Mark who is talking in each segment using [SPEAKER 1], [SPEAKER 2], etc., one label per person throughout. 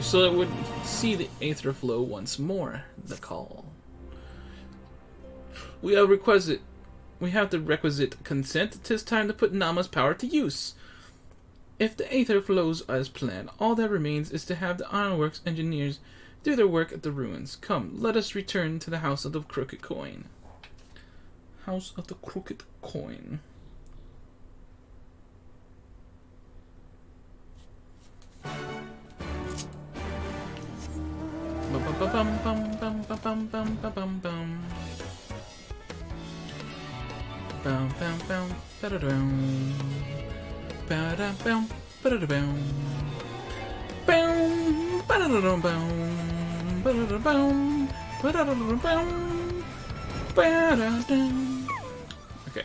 [SPEAKER 1] So it would see the aether flow once more. The call. We have the requisite consent. 'Tis time to put Nama's power to use. If the aether flows as planned, all that remains is to have the ironworks engineers do their work at the ruins. Come, let us return to the House of the Crooked Coin. House of the Crooked Coin. Okay.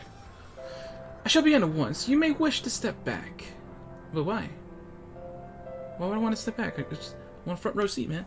[SPEAKER 1] I shall begin at once. You may wish to step back. But why? Why would I want to step back? I just want a front row seat, man.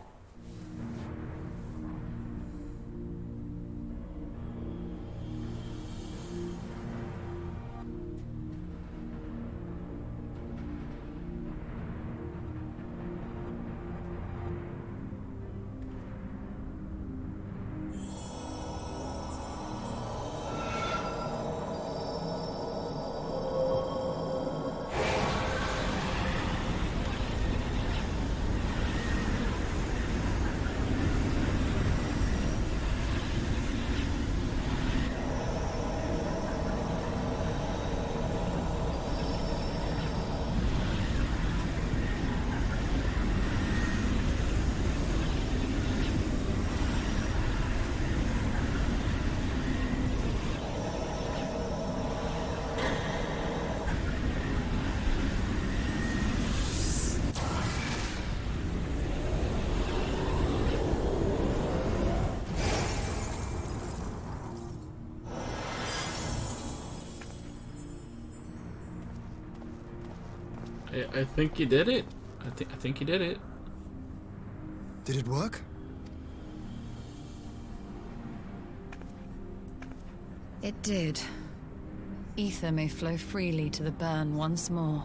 [SPEAKER 1] I think you did it. I think you did it.
[SPEAKER 2] Did it work?
[SPEAKER 3] It did. Ether may flow freely to the burn once more.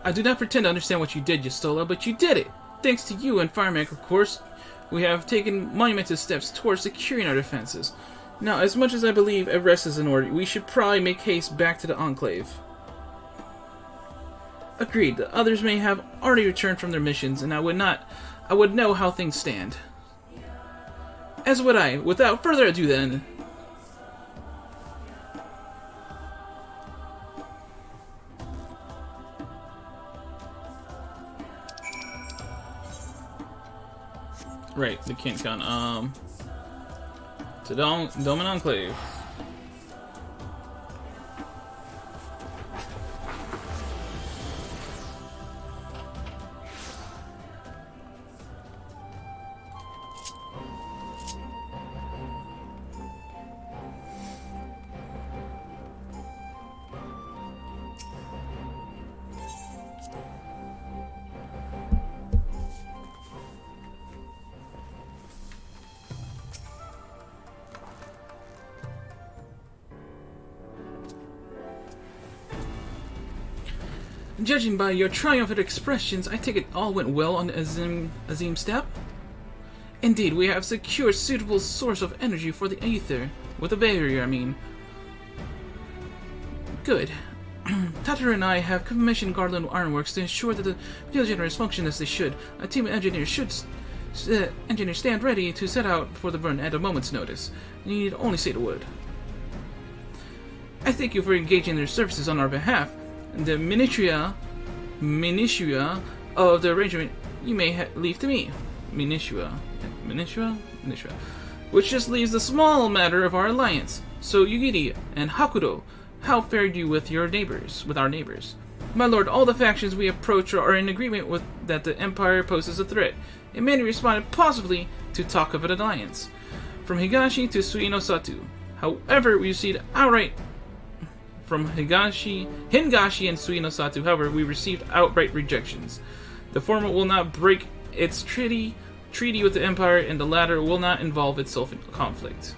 [SPEAKER 1] I do not pretend to understand what you did, Yastola, but you did it! Thanks to you and Firemac, of course, we have taken monumental steps towards securing our defenses. Now, as much as I believe a rest is in order, we should probably make haste back to the Enclave. Agreed. The others may have already returned from their missions, and I would know how things stand. As would I. Without further ado then... Right, the Kincon. To Domin Enclave. Judging by your triumphant expressions, I take it all went well on the Azim step? Indeed, we have secured suitable source of energy for the Aether. With a barrier, I mean. Good. Tatar and I have commissioned Garland Ironworks to ensure that the field generators function as they should. A team of engineers stand ready to set out for the burn at a moment's notice. You need only say the word. I thank you for engaging their services on our behalf. The minutiae of the arrangement you may leave to me. Minutiae, which just leaves the small matter of our alliance. So, Yugiri and Hakudo, how fared you with our neighbors? My lord, all the factions we approach are in agreement with that the Empire poses a threat, and many responded positively to talk of an alliance, from Higashi to Suino Satu. However, we received outright From Hingashi and Suinosatu, however, we received outright rejections. The former will not break its treaty with the Empire, and the latter will not involve itself in conflict.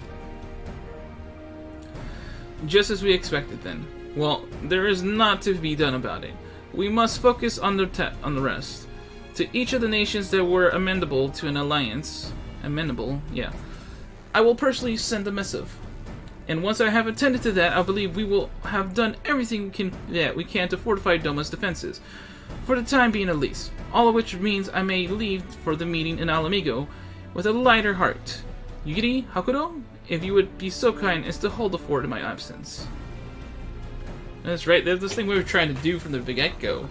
[SPEAKER 1] Just as we expected, then. Well, there is not to be done about it. We must focus on the rest. To each of the nations that were amenable to an alliance, I will personally send a missive. And once I have attended to that, I believe we will have done everything we can to fortify Doma's defenses. For the time being, at least. All of which means I may leave for the meeting in Alamigo with a lighter heart. Yugiri, Hakudo, if you would be so kind as to hold the fort in my absence. That's right, that's this thing we were trying to do from the get-go.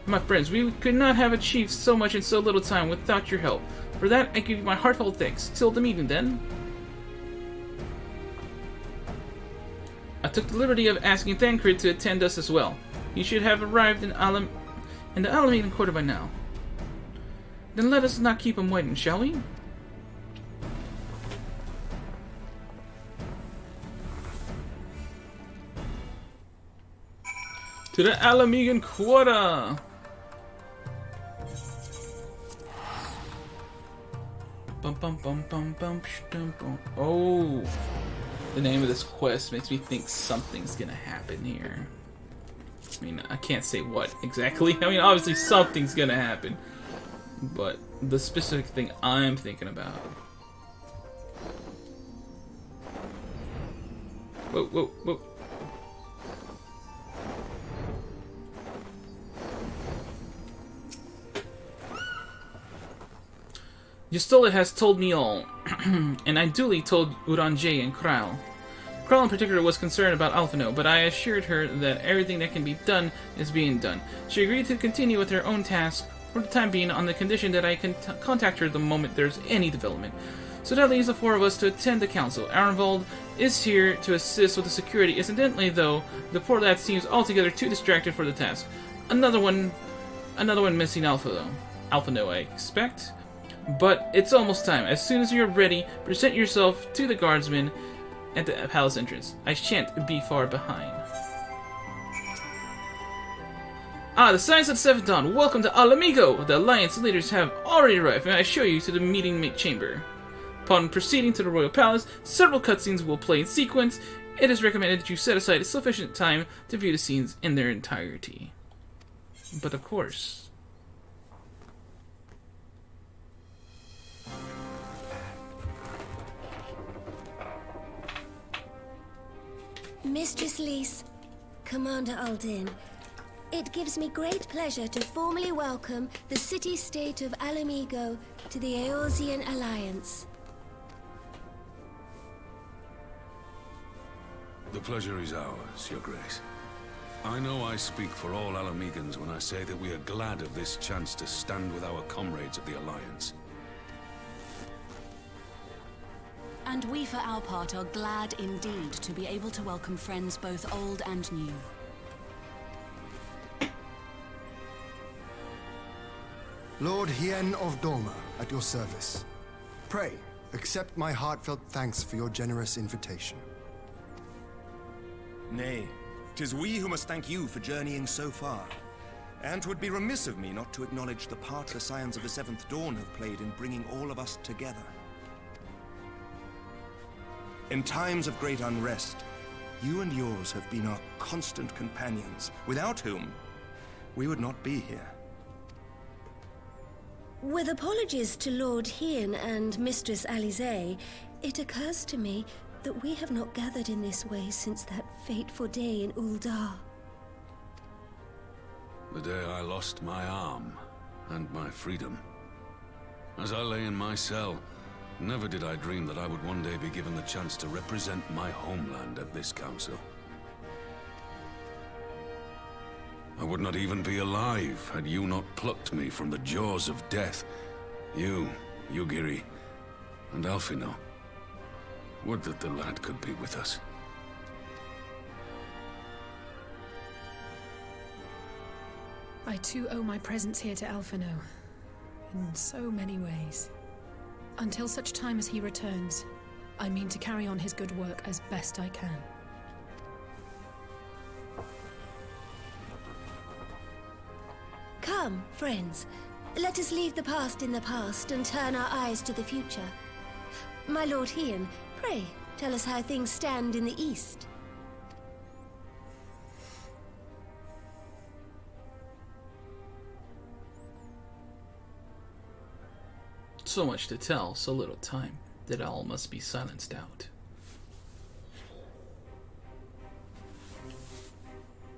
[SPEAKER 1] My friends, we could not have achieved so much in so little time without your help. For that, I give you my heartfelt thanks. Till the meeting, then. I took the liberty of asking Thancred to attend us as well. He should have arrived in the Alamedan Quarter by now. Then let us not keep him waiting, shall we? To the Alamedan Quarter! Oh! The name of this quest makes me think something's gonna happen here. I mean, I can't say what exactly. I mean, obviously something's gonna happen. But the specific thing I'm thinking about. Whoa, whoa, whoa. Yustola has told me all, and I duly told Uranje and Kral. Kral in particular was concerned about Alphino, but I assured her that everything that can be done is being done. She agreed to continue with her own task for the time being on the condition that I can contact her the moment there's any development. So that leaves the four of us to attend the council. Arenvold is here to assist with the security. Incidentally, though, the poor lad seems altogether too distracted for the task. Another one missing Alphino, I expect. But it's almost time. As soon as you're ready, present yourself to the guardsmen at the palace entrance. I shan't be far behind. The Science of the Seventh Dawn. Welcome to Alamigo. The Alliance leaders have already arrived, and I show you to the meeting chamber. Upon proceeding to the royal palace, several cutscenes will play in sequence. It is recommended that you set aside sufficient time to view the scenes in their entirety. But of course...
[SPEAKER 4] Mistress Lys, Commander Aldin, it gives me great pleasure to formally welcome the city-state of Alamigo to the Eorzean Alliance.
[SPEAKER 5] The pleasure is ours, Your Grace. I know I speak for all Alamegans when I say that we are glad of this chance to stand with our comrades of the Alliance.
[SPEAKER 6] And we, for our part, are glad indeed to be able to welcome friends both old and new.
[SPEAKER 2] Lord Hien of Doma, at your service. Pray, accept my heartfelt thanks for your generous invitation.
[SPEAKER 7] Nay, 'tis we who must thank you for journeying so far. And 'twould be remiss of me not to acknowledge the part the Scions of the Seventh Dawn have played in bringing all of us together. In times of great unrest, you and yours have been our constant companions, without whom we would not be here.
[SPEAKER 4] With apologies to Lord Hien and Mistress Alize, it occurs to me that we have not gathered in this way since that fateful day in Uldar.
[SPEAKER 5] The day I lost my arm and my freedom. As I lay in my cell, never did I dream that I would one day be given the chance to represent my homeland at this council. I would not even be alive had you not plucked me from the jaws of death. You, Yugiri, and Alphino. Would that the lad could be with us.
[SPEAKER 8] I too owe my presence here to Alphino, in so many ways. Until such time as he returns, I mean to carry on his good work as best I can.
[SPEAKER 4] Friends, let us leave the past in the past and turn our eyes to the future. My Lord Hien, pray, tell us how things stand in the east.
[SPEAKER 1] So much to tell, so little time, that all must be silenced out.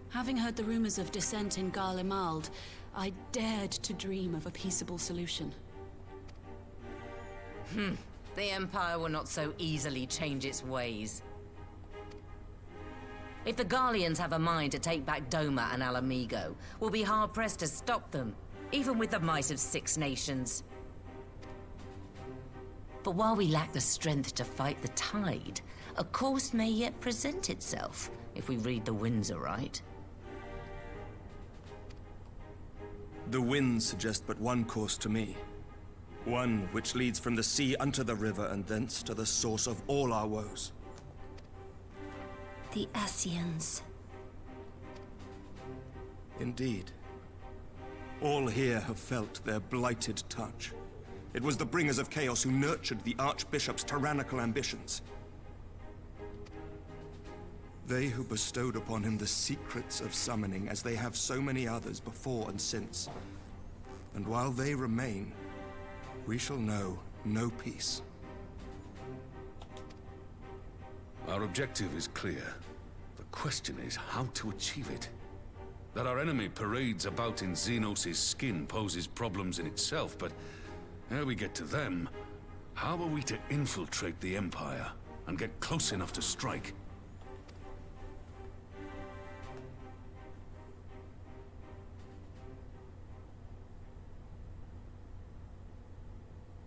[SPEAKER 6] Having heard the rumors of dissent in Garlemald, I dared to dream of a peaceable solution.
[SPEAKER 9] The Empire will not so easily change its ways. If the Garleans have a mind to take back Doma and Alamigo, we'll be hard-pressed to stop them, even with the might of 6 nations. But while we lack the strength to fight the tide, a course may yet present itself, if we read the winds aright.
[SPEAKER 7] The winds suggest but one course to me. One which leads from the sea unto the river and thence to the source of all our woes.
[SPEAKER 4] The Ascians.
[SPEAKER 7] Indeed. All here have felt their blighted touch. It was the bringers of chaos who nurtured the Archbishop's tyrannical ambitions. They who bestowed upon him the secrets of summoning, as they have so many others before and since. And while they remain, we shall know no peace.
[SPEAKER 5] Our objective is clear. The question is how to achieve it. That our enemy parades about in Xenos' skin poses problems in itself, but ere we get to them, how are we to infiltrate the Empire and get close enough to strike?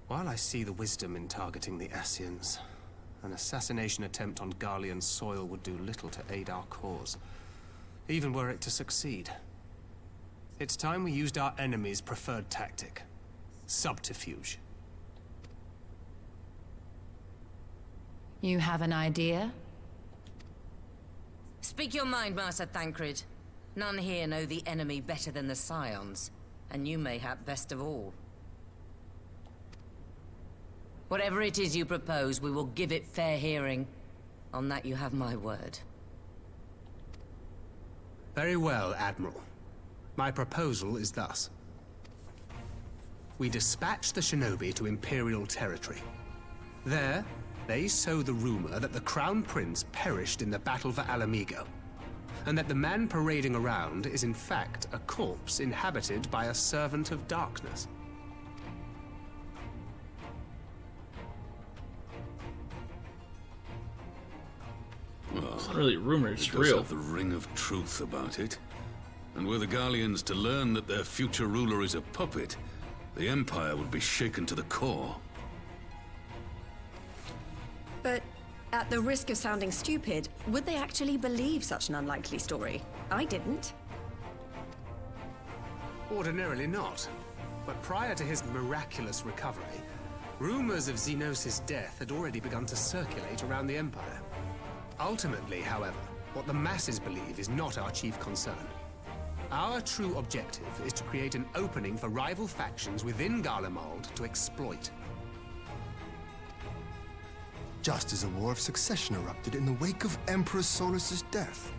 [SPEAKER 10] While I see the wisdom in targeting the Ascians, an assassination attempt on Garlean soil would do little to aid our cause, even were it to succeed. It's time we used our enemy's preferred tactic: subterfuge.
[SPEAKER 3] You have an idea?
[SPEAKER 9] Speak your mind, Master Thancred. None here know the enemy better than the Scions, and you mayhap best of all. Whatever it is you propose, we will give it fair hearing. On that you have my word.
[SPEAKER 10] Very well, Admiral. My proposal is thus. We dispatch the shinobi to Imperial territory. There, they sow the rumor that the Crown Prince perished in the battle for Alamigo, and that the man parading around is in fact a corpse inhabited by a servant of darkness.
[SPEAKER 5] Well,
[SPEAKER 1] It's not really a rumor, it's
[SPEAKER 5] it does
[SPEAKER 1] real.
[SPEAKER 5] have the ring of truth about it. And were the Garleans to learn that their future ruler is a puppet, the Empire would be shaken to the core.
[SPEAKER 11] But at the risk of sounding stupid, would they actually believe such an unlikely story? I didn't.
[SPEAKER 10] Ordinarily not. But prior to his miraculous recovery, rumors of Xenos' death had already begun to circulate around the Empire. Ultimately, however, what the masses believe is not our chief concern. Our true objective is to create an opening for rival factions within Garlemald to exploit.
[SPEAKER 2] Just as a war of succession erupted in the wake of Emperor Solus's death.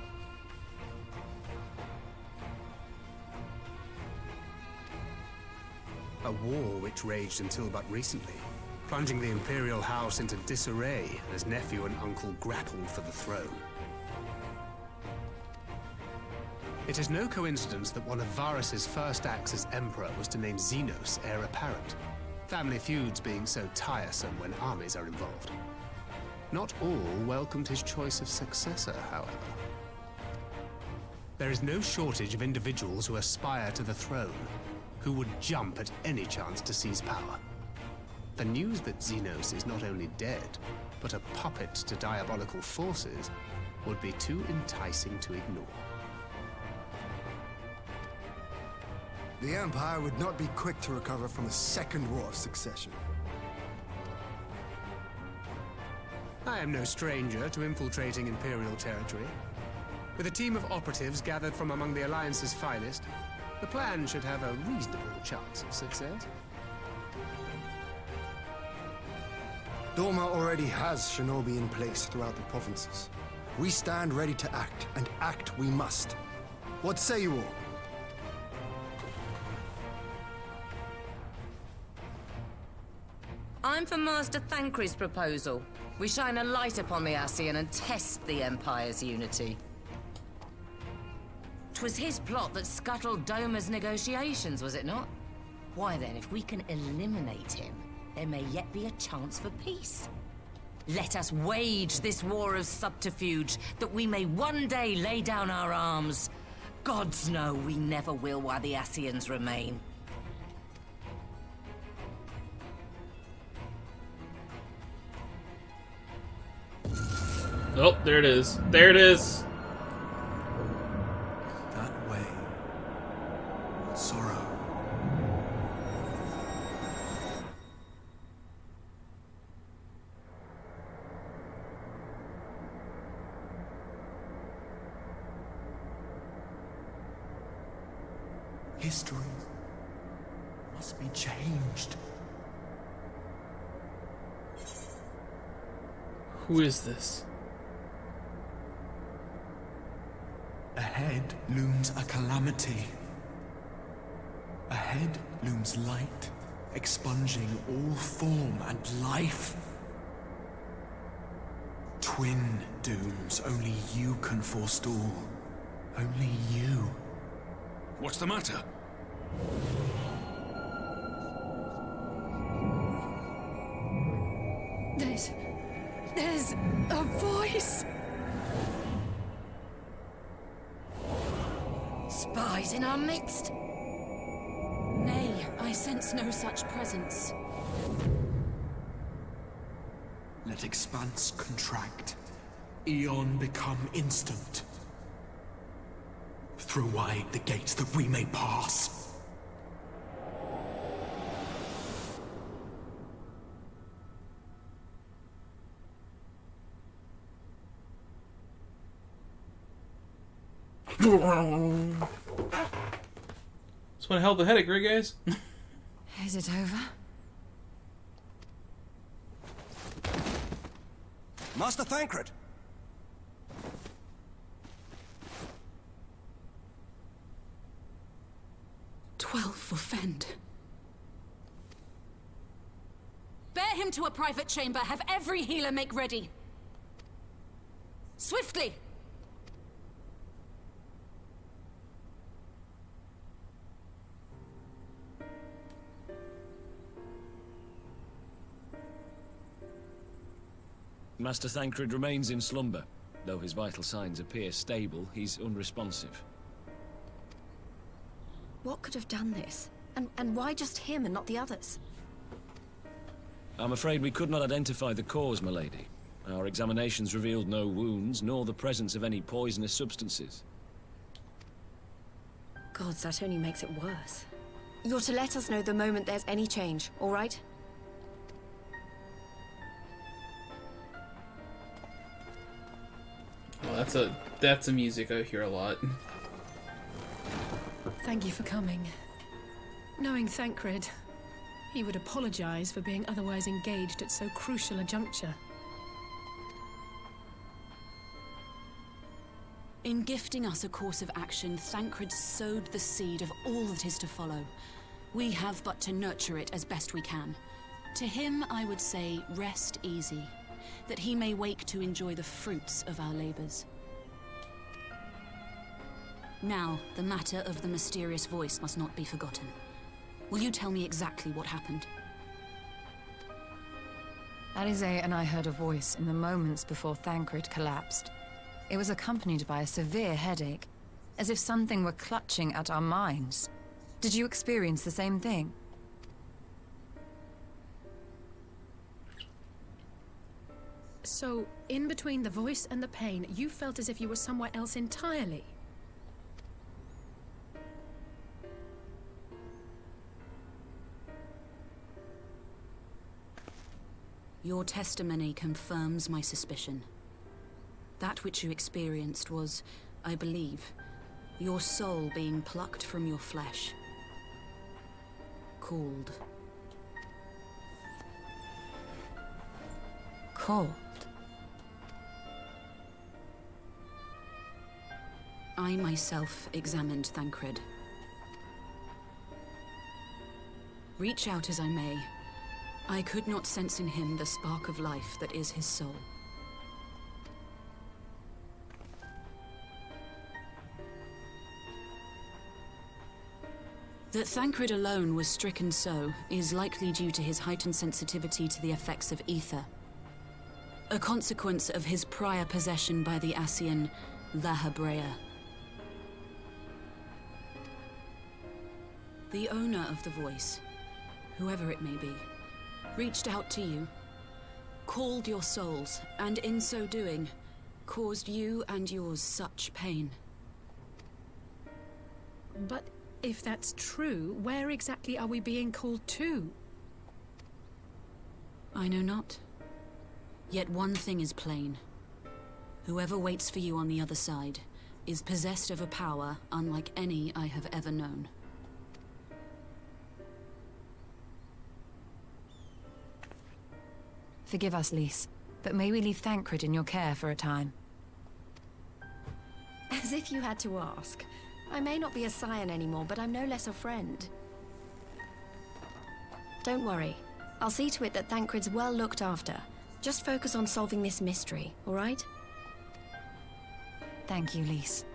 [SPEAKER 10] A war which raged until but recently, plunging the Imperial House into disarray as nephew and uncle grappled for the throne. It is no coincidence that one of Varus's first acts as Emperor was to name Xenos heir apparent, family feuds being so tiresome when armies are involved. Not all welcomed his choice of successor, however. There is no shortage of individuals who aspire to the throne, who would jump at any chance to seize power. The news that Xenos is not only dead, but a puppet to diabolical forces, would be too enticing to ignore.
[SPEAKER 2] The Empire would not be quick to recover from a second war of succession.
[SPEAKER 10] I am no stranger to infiltrating Imperial territory. With a team of operatives gathered from among the Alliance's finest, The plan should have a reasonable chance of success.
[SPEAKER 2] Doma already has shinobi in place throughout the provinces. We stand ready to act, and act we must. What say you all?
[SPEAKER 9] I'm for Master Thancred's proposal. We shine a light upon the Ascian and test the Empire's unity. 'Twas his plot that scuttled Doma's negotiations, was it not? Why then, if we can eliminate him, there may yet be a chance for peace. Let us wage this war of subterfuge, that we may one day lay down our arms. Gods know we never will while the Ascians remain.
[SPEAKER 1] Oh, there it is. There it is.
[SPEAKER 7] That way. Sorrow. History must be changed.
[SPEAKER 1] Who is this?
[SPEAKER 7] Ahead looms a calamity. Ahead looms light, expunging all form and life. Twin dooms only you can forestall. Only you.
[SPEAKER 5] What's the matter?
[SPEAKER 8] There's a voice!
[SPEAKER 9] Spies in our midst?
[SPEAKER 6] Nay, I sense no such presence.
[SPEAKER 7] Let expanse contract. Eon become instant. Throw wide the gates that we may pass.
[SPEAKER 1] Just want to help the headache, right, guys?
[SPEAKER 3] Is it over?
[SPEAKER 7] Master Thancred!
[SPEAKER 6] 12 for Fend. Bear him to a private chamber. Have every healer make ready. Swiftly!
[SPEAKER 12] Master Thancred remains in slumber. Though his vital signs appear stable, he's unresponsive.
[SPEAKER 11] What could have done this? And why just him and not the others?
[SPEAKER 12] I'm afraid we could not identify the cause, my lady. Our examinations revealed no wounds, nor the presence of any poisonous substances.
[SPEAKER 11] Gods, that only makes it worse. You're to let us know the moment there's any change, all right?
[SPEAKER 1] Oh, that's a music I hear a lot.
[SPEAKER 8] Thank you for coming. Knowing Thancred, he would apologize for being otherwise engaged at so crucial a juncture.
[SPEAKER 6] In gifting us a course of action, Thancred sowed the seed of all that is to follow. We have but to nurture it as best we can. To him, I would say, rest easy, that he may wake to enjoy the fruits of our labors. Now, the matter of the mysterious voice must not be forgotten. Will you tell me exactly what happened?
[SPEAKER 3] Alize and I heard a voice in the moments before Thancred collapsed. It was accompanied by a severe headache, as if something were clutching at our minds. Did you experience the same thing?
[SPEAKER 8] So, in between the voice and the pain, you felt as if you were somewhere else entirely?
[SPEAKER 6] Your testimony confirms my suspicion. That which you experienced was, I believe, Your soul being plucked from your flesh. Called.
[SPEAKER 3] Called?
[SPEAKER 6] I myself examined Thancred. Reach out as I may, I could not sense in him the spark of life that is his soul. That Thancred alone was stricken so is likely due to his heightened sensitivity to the effects of ether. A consequence of his prior possession by the Ascian La Hebrea. The owner of the voice, whoever it may be, reached out to you, called your souls, and in so doing, caused you and yours such pain.
[SPEAKER 8] But if that's true, where exactly are we being called to?
[SPEAKER 6] I know not. Yet one thing is plain. Whoever waits for you on the other side is possessed of a power unlike any I have ever known.
[SPEAKER 3] Forgive us, Lys, but may we leave Thancred in your care for a time?
[SPEAKER 11] As if you had to ask. I may not be a scion anymore, but I'm no less a friend. Don't worry. I'll see to it that Thancred's well looked after. Just focus on solving this mystery, all right?
[SPEAKER 3] Thank you, Lys.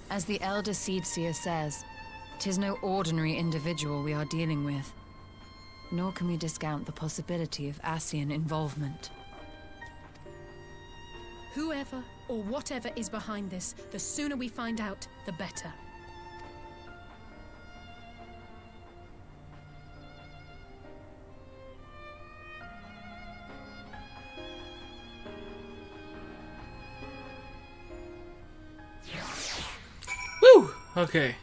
[SPEAKER 3] As the Elder Seedseer says, 'tis no ordinary individual we are dealing with. Nor can we discount the possibility of Ascian involvement.
[SPEAKER 8] Whoever or whatever is behind this, the sooner we find out, the better.
[SPEAKER 1] Woo! Okay.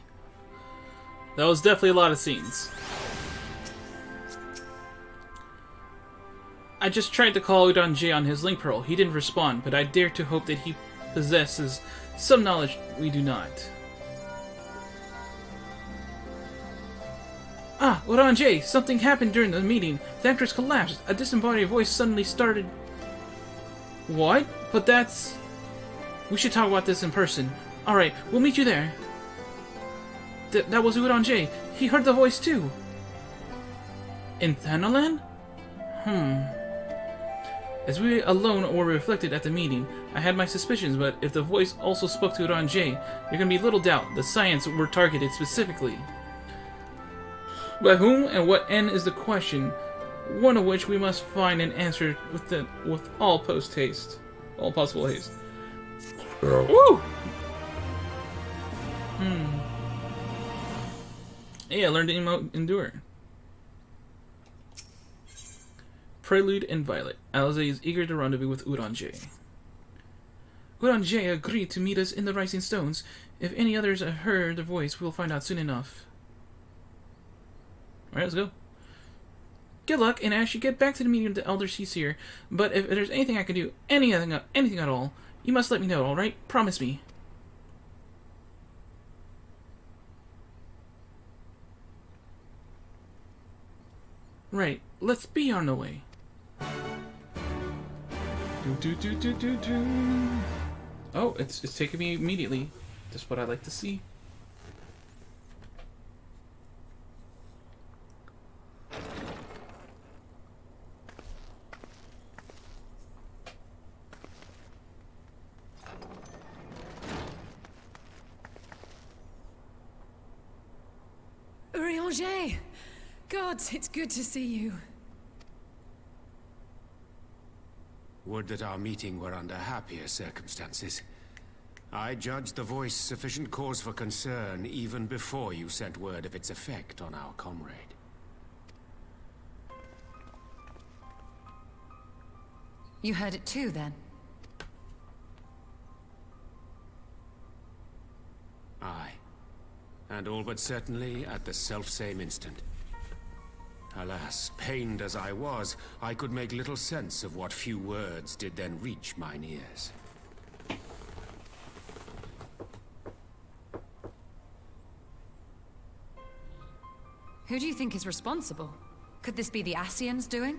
[SPEAKER 1] That was definitely a lot of scenes. I just tried to call Udon J on his link pearl. He didn't respond, but I dare to hope that he possesses some knowledge we do not. Ah, Udon J! Something happened during the meeting. Thancred's collapsed. A disembodied voice suddenly started... What? But that's... We should talk about this in person. Alright, we'll meet you there. That was Udon J. He heard the voice too. In Thanalan? As we alone were reflected at the meeting, I had my suspicions, but if the voice also spoke to Udon J, there can be little doubt the science were targeted specifically. By whom and what end is the question, one of which we must find an answer with all possible haste. Woo! Yeah, I learned to endure. Prelude and Violet. Alize is eager to rendezvous with Udon J. Udon J agreed to meet us in the Rising Stones. If any others have heard the voice, we'll find out soon enough. Alright, let's go. Good luck, and as you get back to the meeting of the Elder Seedseer, but if there's anything I can do, anything at all, you must let me know, alright? Promise me. Right, let's be on the way. Oh, it's taking me immediately. Just what I like to see.
[SPEAKER 8] Urianger! Gods, it's good to see you.
[SPEAKER 13] Would that our meeting were under happier circumstances. I judged the voice sufficient cause for concern even before you sent word of its effect on our comrade.
[SPEAKER 3] You heard it too, then?
[SPEAKER 13] Aye. And all but certainly at the selfsame instant. Alas, pained as I was, I could make little sense of what few words did then reach mine ears.
[SPEAKER 3] Who do you think is responsible? Could this be the Ascians doing?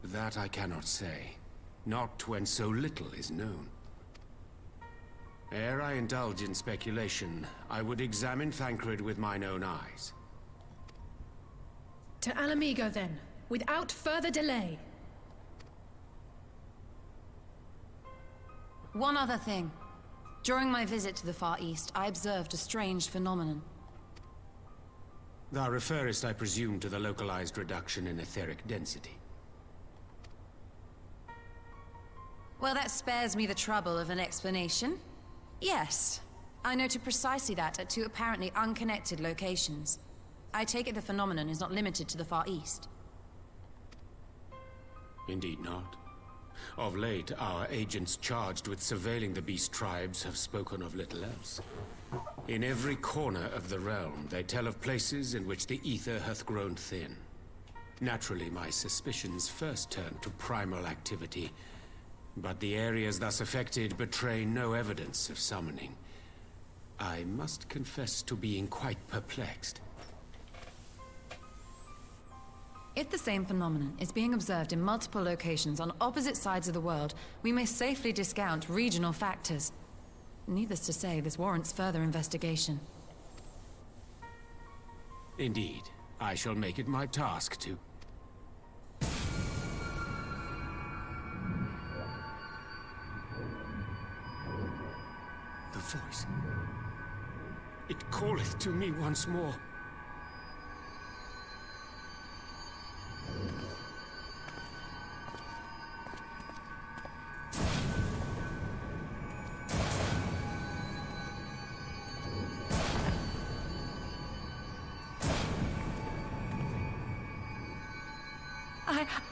[SPEAKER 13] That I cannot say. Not when so little is known. Ere I indulge in speculation, I would examine Thancred with mine own eyes.
[SPEAKER 8] To Alamigo, then, without further delay.
[SPEAKER 3] One other thing. During my visit to the Far East, I observed a strange phenomenon.
[SPEAKER 13] Thou referrest, I presume, to the localized reduction in etheric density.
[SPEAKER 3] Well, that spares me the trouble of an explanation. Yes, I noted precisely that at two apparently unconnected locations. I take it the phenomenon is not limited to the Far East.
[SPEAKER 13] Indeed not. Of late, our agents charged with surveilling the beast tribes have spoken of little else. In every corner of the realm, they tell of places in which the ether hath grown thin. Naturally, my suspicions first turned to primal activity, but the areas thus affected betray no evidence of summoning. I must confess to being quite perplexed.
[SPEAKER 3] If the same phenomenon is being observed in multiple locations on opposite sides of the world, we may safely discount regional factors. Needless to say, this warrants further investigation.
[SPEAKER 13] Indeed, I shall make it my task to... The voice. It calleth to me once more.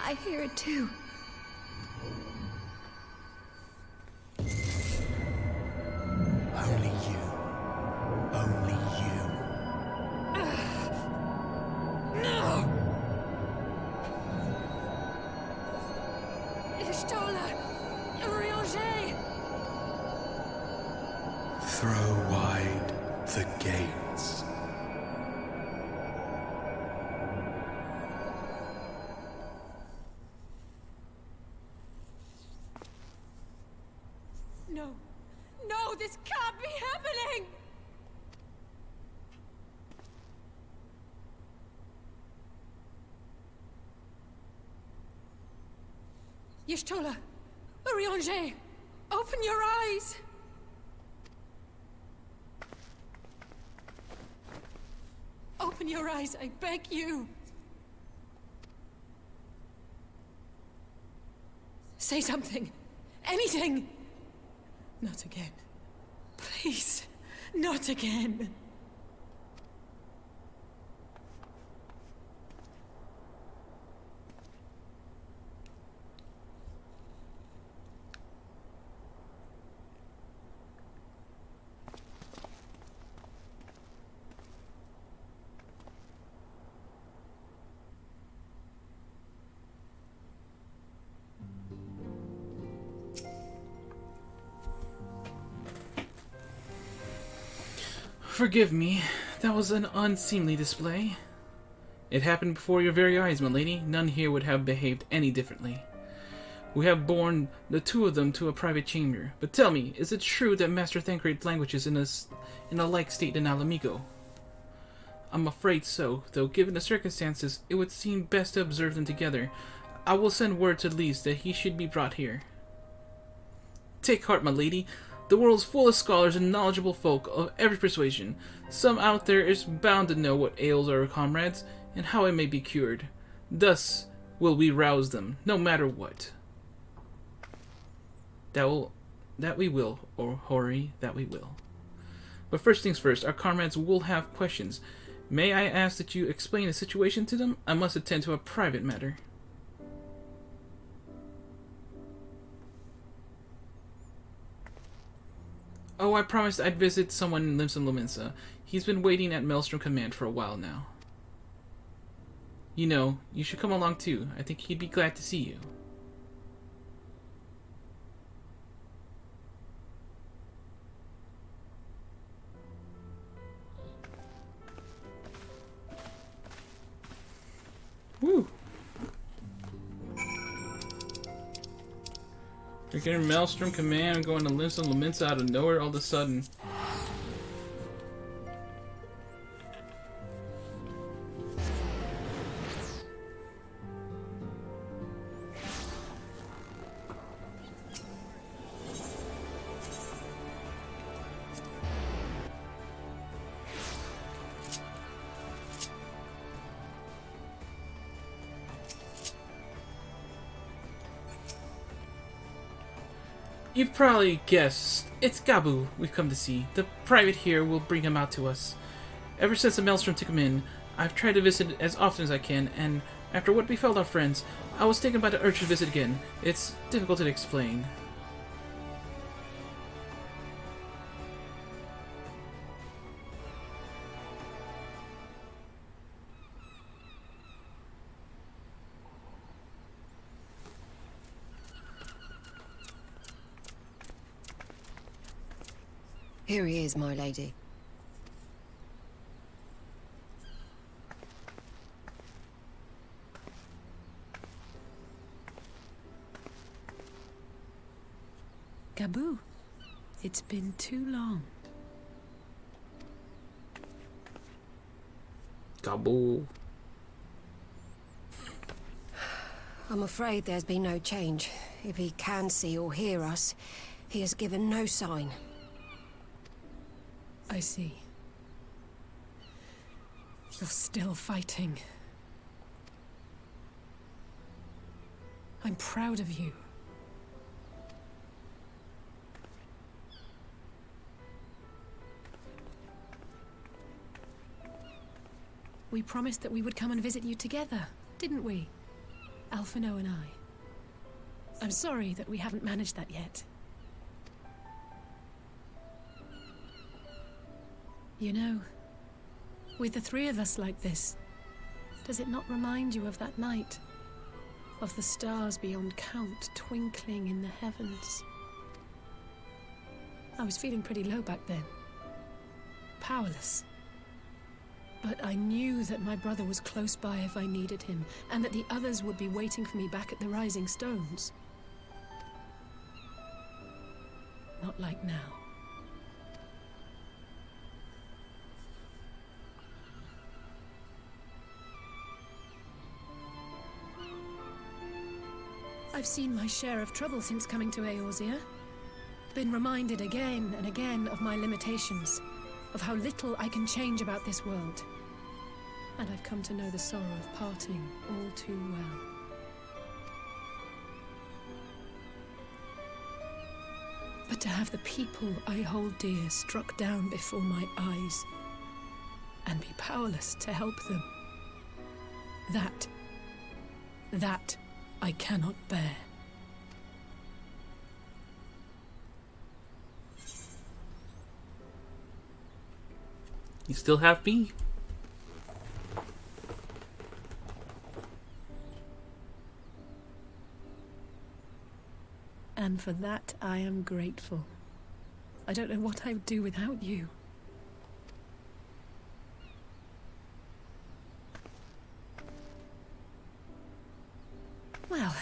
[SPEAKER 4] I hear it too.
[SPEAKER 7] Only you. Only you.
[SPEAKER 8] No! Ishtola! Urianger!
[SPEAKER 7] Throw wide the gates.
[SPEAKER 8] No! No, this can't be happening! Y'shtola! Urianger! Open your eyes! Open your eyes, I beg you! Say something! Anything! Not again. Please, not again.
[SPEAKER 1] Forgive me, that was an unseemly display. It happened before your very eyes, my lady. None here would have behaved any differently. We have borne the two of them to a private chamber. But tell me, is it true that Master Thancred languishes in a like state in Alamigo? I'm afraid so, though given the circumstances, it would seem best to observe them together. I will send word to Lise that he should be brought here. Take heart, my lady. The world's full of scholars and knowledgeable folk of every persuasion. Some out there is bound to know what ails our comrades, and how it may be cured. Thus will we rouse them, no matter what. That we will, or Hori, that we will. But first things first, our comrades will have questions. May I ask that you explain the situation to them? I must attend to a private matter. Oh, I promised I'd visit someone in Limsa Lominsa. He's been waiting at Maelstrom Command for a while now. You know, you should come along too. I think he'd be glad to see you. Woo! You're getting Maelstrom command going to Limbs and Laments out of nowhere all of a sudden. You've probably guessed, it's Gabu we've come to see. The private here will bring him out to us. Ever since the Maelstrom took him in, I've tried to visit as often as I can, and after what befell our friends, I was taken by the urge to visit again. It's difficult to explain.
[SPEAKER 14] Here he is, my lady.
[SPEAKER 8] Gabu, it's been too long.
[SPEAKER 1] Gabu.
[SPEAKER 14] I'm afraid there's been no change. If he can see or hear us, he has given no sign.
[SPEAKER 8] I see. You're still fighting. I'm proud of you. We promised that we would come and visit you together, didn't we? Alphino and I. I'm sorry that we haven't managed that yet. You know, with the three of us like this, does it not remind you of that night? Of the stars beyond count twinkling in the heavens? I was feeling pretty low back then. Powerless. But I knew that my brother was close by if I needed him, and that the others would be waiting for me back at the Rising Stones. Not like now. I've seen my share of trouble since coming to Eorzea. Been reminded again and again of my limitations, of how little I can change about this world. And I've come to know the sorrow of parting all too well. But to have the people I hold dear struck down before my eyes, and be powerless to help them, that I cannot bear.
[SPEAKER 1] You still have me?
[SPEAKER 8] And for that I am grateful. I don't know what I would do without you. Well,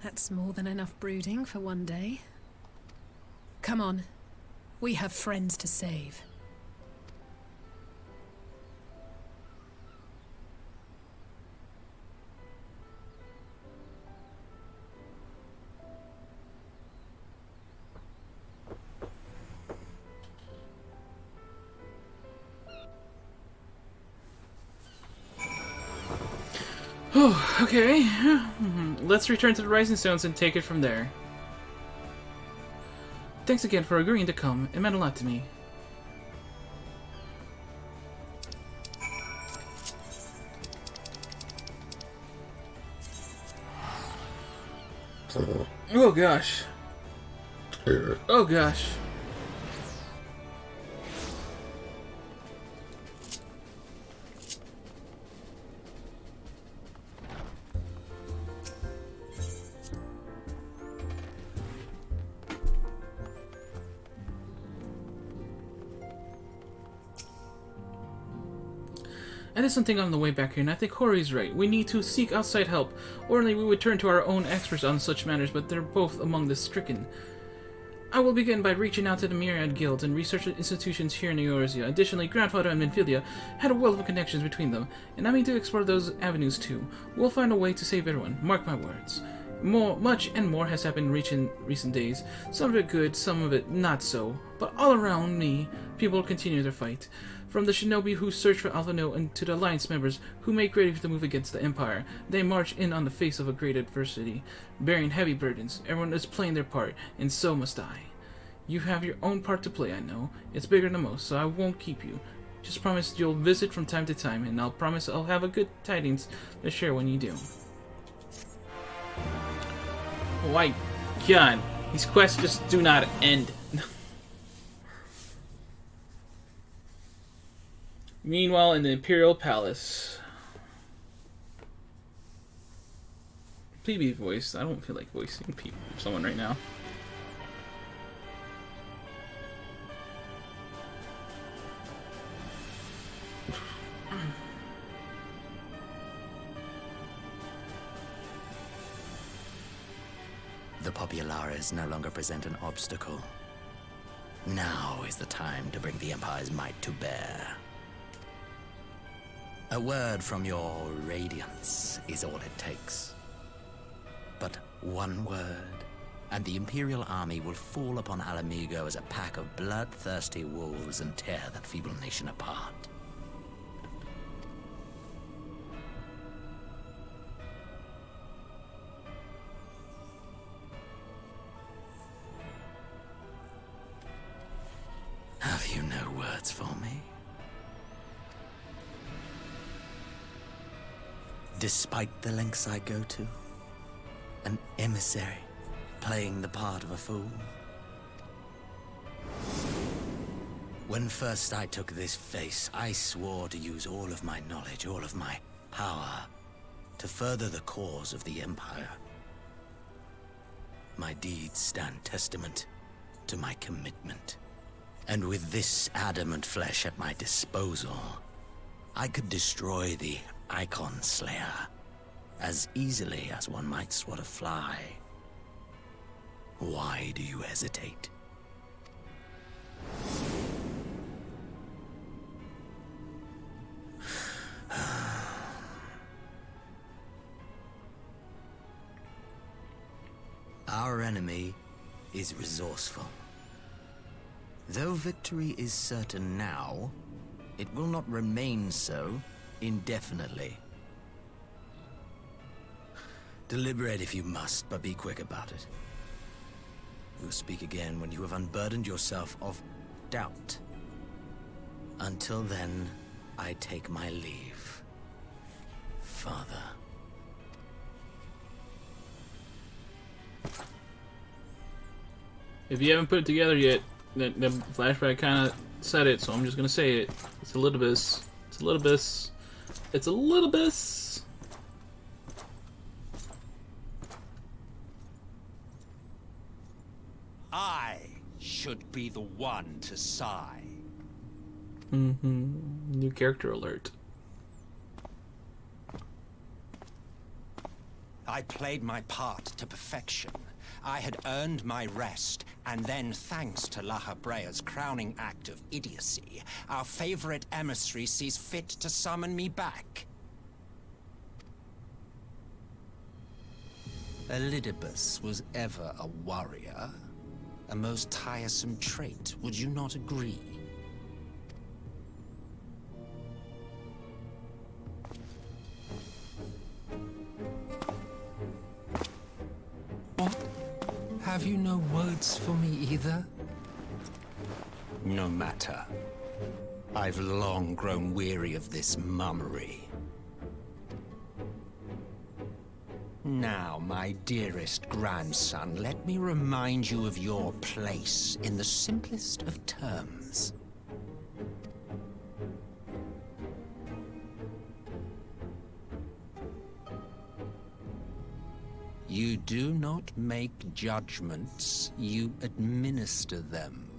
[SPEAKER 8] that's more than enough brooding for one day. Come on. We have friends to save.
[SPEAKER 1] Oh, okay. Let's return to the Rising Stones and take it from there. Thanks again for agreeing to come. It meant a lot to me. Oh gosh. Oh gosh. I did something on the way back here, and I think Hori's right. We need to seek outside help. Ordinarily, we would turn to our own experts on such matters, but they're both among the stricken. I will begin by reaching out to the myriad guilds and research institutions here in Eorzea. Additionally, Grandfather and Minfilia had a wealth of connections between them, and I mean to explore those avenues too. We'll find a way to save everyone, mark my words. Much and more has happened in recent days. Some of it good, some of it not so. But all around me, people continue their fight. From the shinobi who search for Alphino and to the Alliance members who make ready to move against the Empire, they march in on the face of a great adversity, bearing heavy burdens. Everyone is playing their part, and so must I. You have your own part to play, I know. It's bigger than most, so I won't keep you. Just promise you'll visit from time to time, and I'll promise I'll have a good tidings to share when you do. Oh my god, these quests just do not end. Meanwhile, in the Imperial Palace. PB voice. I don't feel like voicing someone right now.
[SPEAKER 15] The Populares no longer present an obstacle. Now is the time to bring the Empire's might to bear. A word from your Radiance is all it takes. But one word, and the Imperial army will fall upon Alamigo as a pack of bloodthirsty wolves and tear that feeble nation apart. Have you no words for me? Despite the lengths I go to, an emissary playing the part of a fool. When first I took this face, I swore to use all of my knowledge, all of my power, to further the cause of the Empire. My deeds stand testament to my commitment. And with this adamant flesh at my disposal, I could destroy the Icon Slayer as easily as one might swat a fly. Why do you hesitate? Our enemy is resourceful. Though victory is certain now, it will not remain so indefinitely. Deliberate if you must, but be quick about it. We'll speak again when you have unburdened yourself of doubt. Until then, I take my leave. Father.
[SPEAKER 1] If you haven't put it together yet, the flashback kind of said it, so I'm just gonna say it. It's a little bit. It's a little bit. It's a little bit.
[SPEAKER 16] I should be the one to sigh.
[SPEAKER 1] New character alert.
[SPEAKER 16] I played my part to perfection. I had earned my rest, and then, thanks to La Habrea's crowning act of idiocy, our favorite emissary sees fit to summon me back. Elidibus was ever a warrior. A most tiresome trait, would you not agree? What? Have you no words for me either? No matter. I've long grown weary of this mummery. Now, my dearest grandson, let me remind you of your place in the simplest of terms. You do not make judgments, you administer them.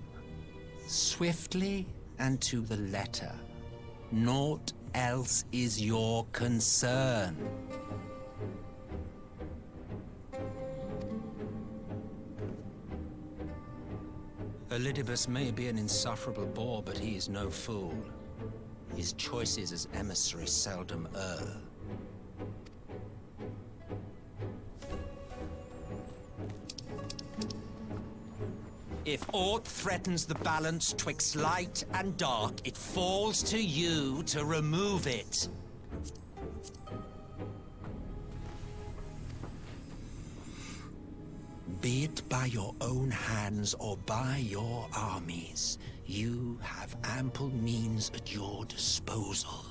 [SPEAKER 16] Swiftly and to the letter. Naught else is your concern? Elidibus may be an insufferable bore, but he is no fool. His choices as emissary seldom err. If aught threatens the balance twixt light and dark, it falls to you to remove it. Be it by your own hands or by your armies, you have ample means at your disposal.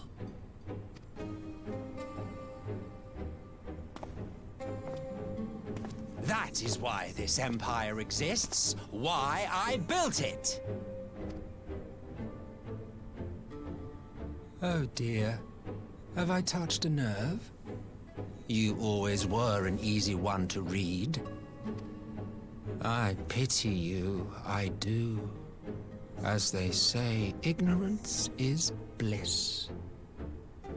[SPEAKER 16] That is why this empire exists, why I built it. Oh dear, have I touched a nerve? You always were an easy one to read. I pity you, I do. As they say, ignorance is bliss.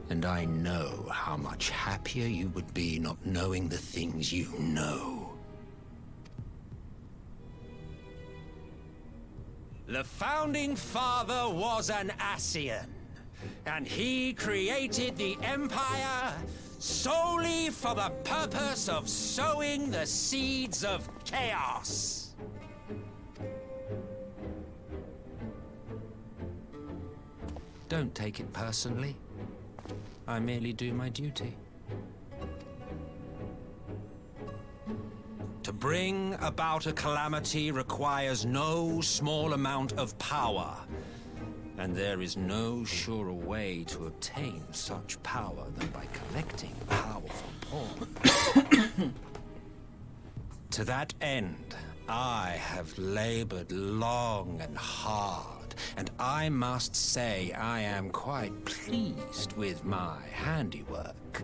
[SPEAKER 16] And I know how much happier you would be not knowing the things you know. The Founding Father was an Ascian, and he created the Empire solely for the purpose of sowing the seeds of chaos. Don't take it personally. I merely do my duty. To bring about a calamity requires no small amount of power, and there is no surer way to obtain such power than by collecting powerful pawns. To that end, I have labored long and hard, and I must say I am quite pleased with my handiwork,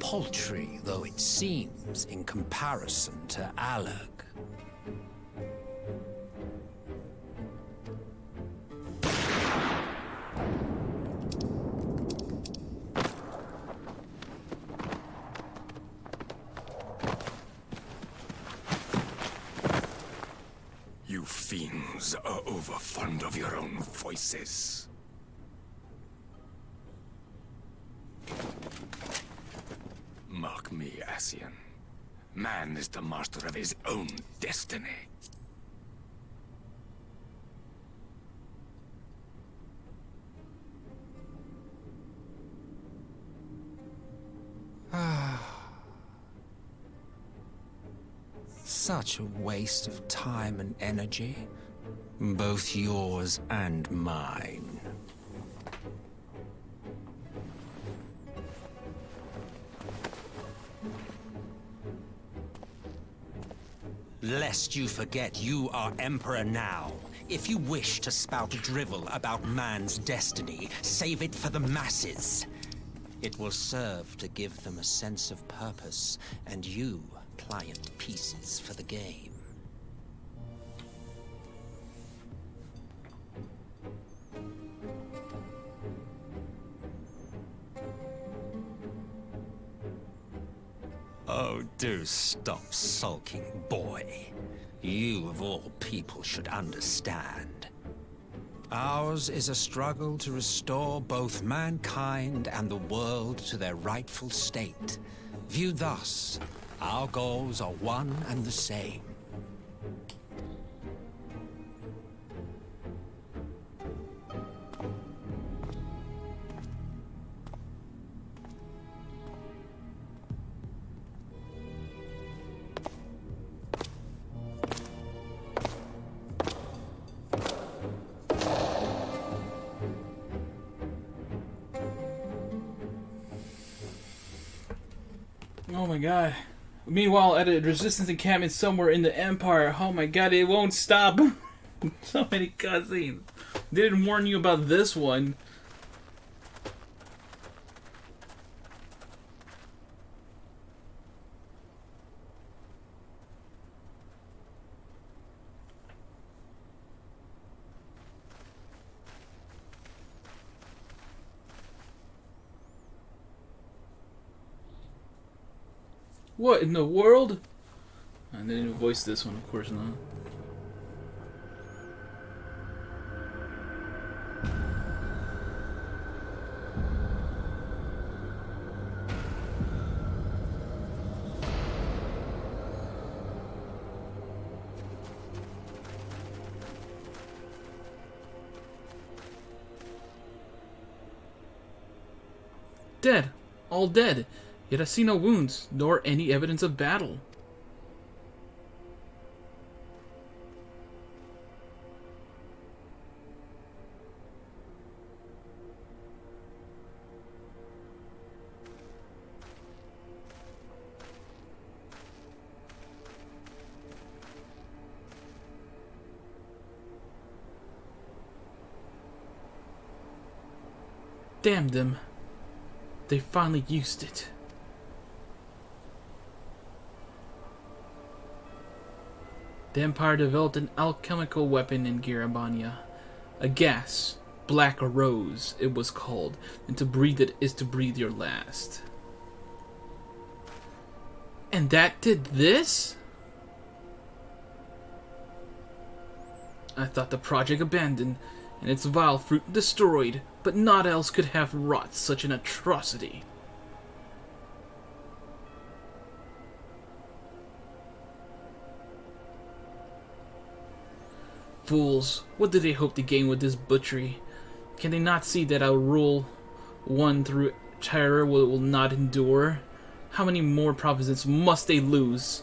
[SPEAKER 16] paltry though it seems in comparison to Alag.
[SPEAKER 5] You fiends are overfond of your own voices. Mark me, Ascian. Man is the master of his own destiny.
[SPEAKER 16] Such a waste of time and energy, both yours and mine. Lest you forget you are Emperor now. If you wish to spout drivel about man's destiny, save it for the masses. It will serve to give them a sense of purpose, and you pliant pieces for the game. Oh, do stop sulking, boy. You, of all people, should understand. Ours is a struggle to restore both mankind and the world to their rightful state. Viewed thus, our goals are one and the same.
[SPEAKER 1] Oh my god. Meanwhile, at a resistance encampment somewhere in the Empire, oh my god, it won't stop. So many cutscenes. Didn't warn you about this one. What in the world? I didn't voice this one, of course not. Dead. All dead. Yet I see no wounds, nor any evidence of battle. Damn them. They finally used it. The Empire developed an alchemical weapon in Garabania. A gas, Black Rose, it was called, and to breathe it is to breathe your last. And that did this? I thought the project abandoned, and its vile fruit destroyed, but naught else could have wrought such an atrocity. Fools, what do they hope to gain with this butchery? Can they not see that our rule, won through terror, will not endure? How many more provinces must they lose?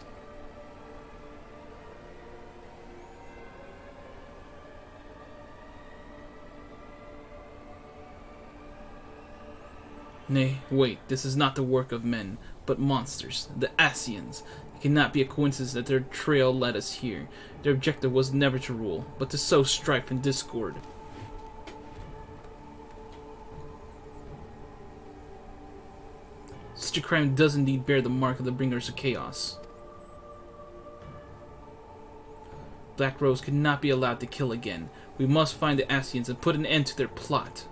[SPEAKER 1] Nay, wait, this is not the work of men, but monsters, the Asians. It cannot be a coincidence that their trail led us here. Their objective was never to rule, but to sow strife and discord. Such a crime does indeed bear the mark of the bringers of chaos. Black Rose cannot be allowed to kill again. We must find the Asians and put an end to their plot.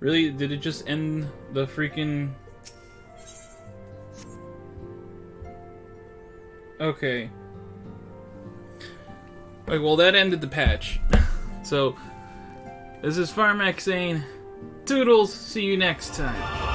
[SPEAKER 1] Really? Did it just end the freaking... Okay. Alright, well that ended the patch. So, this is Firemac saying, Toodles, see you next time.